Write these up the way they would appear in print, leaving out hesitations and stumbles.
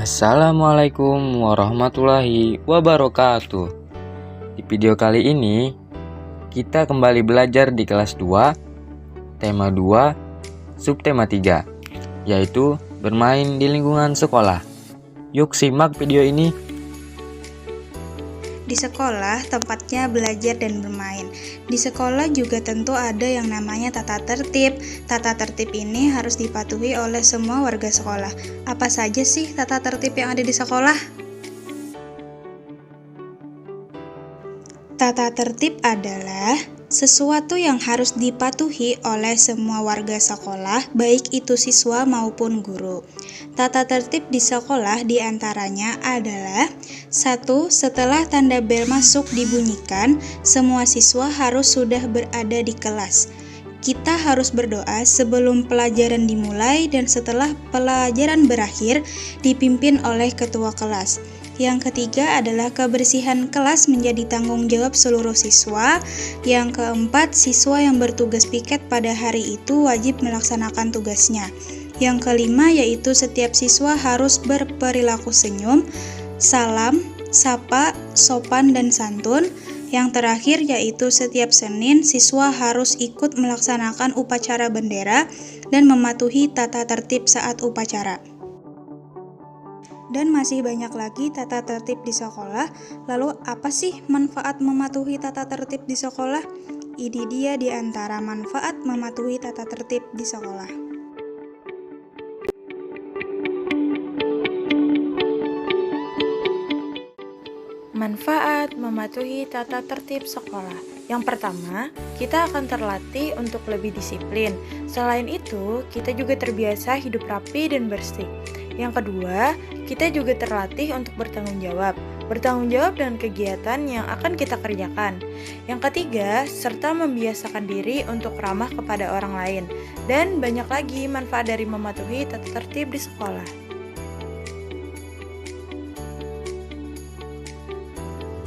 Assalamualaikum warahmatullahi wabarakatuh. Di video kali ini kita kembali belajar di kelas 2, tema 2, subtema 3, yaitu bermain di lingkungan sekolah. Yuk simak video ini. Di sekolah tempatnya belajar dan bermain. Di sekolah juga tentu ada yang namanya tata tertib. Tata tertib ini harus dipatuhi oleh semua warga sekolah. Apa saja sih tata tertib yang ada di sekolah? Tata tertib adalah sesuatu yang harus dipatuhi oleh semua warga sekolah, baik itu siswa maupun guru. Tata tertib di sekolah diantaranya adalah 1. Setelah tanda bel masuk dibunyikan, semua siswa harus sudah berada di kelas. Kita harus berdoa sebelum pelajaran dimulai dan setelah pelajaran berakhir dipimpin oleh ketua kelas. Yang ketiga adalah kebersihan kelas menjadi tanggung jawab seluruh siswa. Yang keempat, siswa yang bertugas piket pada hari itu wajib melaksanakan tugasnya. Yang kelima yaitu setiap siswa harus berperilaku senyum, salam, sapa, sopan, dan santun. Yang terakhir yaitu setiap Senin siswa harus ikut melaksanakan upacara bendera dan mematuhi tata tertib saat upacara. Dan masih banyak lagi tata tertib di sekolah. Lalu apa sih manfaat mematuhi tata tertib di sekolah? Ini dia di antara manfaat mematuhi tata tertib di sekolah. Manfaat mematuhi tata tertib sekolah. Yang pertama, kita akan terlatih untuk lebih disiplin. Selain itu, kita juga terbiasa hidup rapi dan bersih. Yang kedua, kita juga terlatih untuk bertanggung jawab dengan kegiatan yang akan kita kerjakan. Yang ketiga, serta membiasakan diri untuk ramah kepada orang lain. Dan banyak lagi manfaat dari mematuhi tata tertib di sekolah.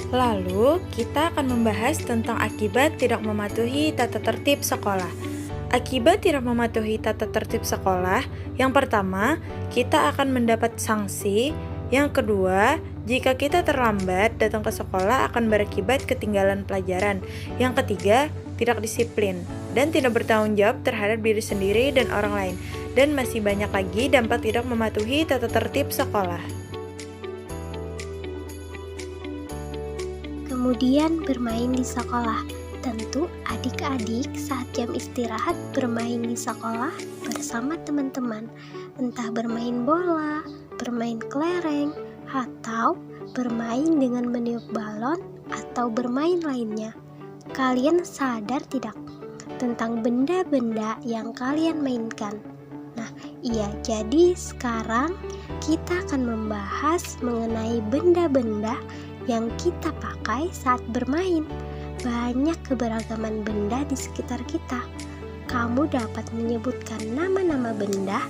Lalu, kita akan membahas tentang akibat tidak mematuhi tata tertib sekolah. Akibat tidak mematuhi tata tertib sekolah, yang pertama, kita akan mendapat sanksi. Yang kedua, jika kita terlambat datang ke sekolah akan berakibat ketinggalan pelajaran. Yang ketiga, tidak disiplin dan tidak bertanggung jawab terhadap diri sendiri dan orang lain. Dan masih banyak lagi dampak tidak mematuhi tata tertib sekolah. Kemudian bermain di sekolah. Tentu adik-adik saat jam istirahat bermain di sekolah bersama teman-teman. Entah bermain bola, bermain kelereng, atau bermain dengan meniup balon atau bermain lainnya. Kalian sadar tidak tentang benda-benda yang kalian mainkan? Nah, iya, jadi sekarang kita akan membahas mengenai benda-benda yang kita pakai saat bermain. Banyak keberagaman benda di sekitar kita. Kamu dapat menyebutkan nama-nama benda,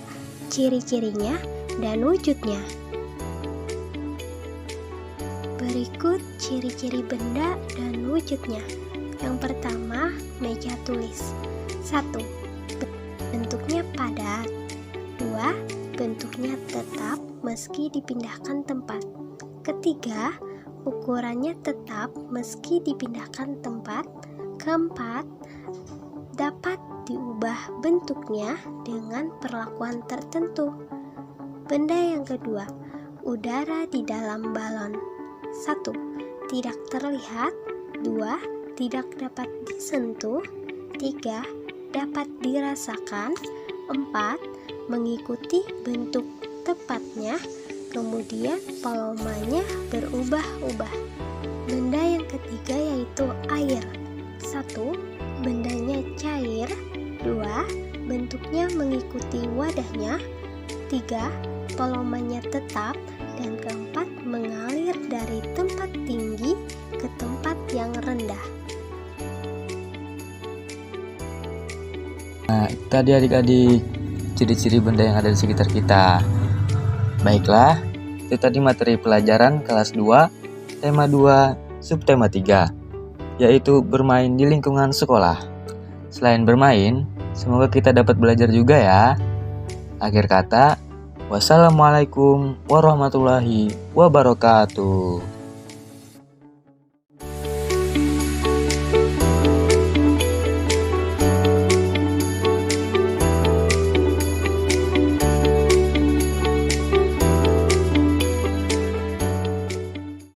ciri-cirinya, dan wujudnya. Berikut ciri-ciri benda dan wujudnya. Yang pertama, meja tulis. 1. Bentuknya padat. 2. Bentuknya tetap meski dipindahkan tempat. Ketiga, ukurannya tetap meski dipindahkan tempat. Keempat, dapat diubah bentuknya dengan perlakuan tertentu. Benda yang kedua, udara di dalam balon. 1. Tidak terlihat. 2. Tidak dapat disentuh. 3. Dapat dirasakan. 4. Mengikuti bentuk tepatnya. Kemudian volumenya berubah-ubah. Benda yang ketiga yaitu air. 1. Bendanya cair. 2. Bentuknya mengikuti wadahnya. 3. Volumenya tetap. Dan keempat, mengalir dari tempat tinggi ke tempat yang rendah. Nah, tadi adik-adik ciri-ciri benda yang ada di sekitar kita. Baiklah, itu tadi materi pelajaran kelas 2, tema 2, subtema 3, yaitu bermain di lingkungan sekolah. Selain bermain, semoga kita dapat belajar juga ya. Akhir kata, Wassalamualaikum warahmatullahi wabarakatuh.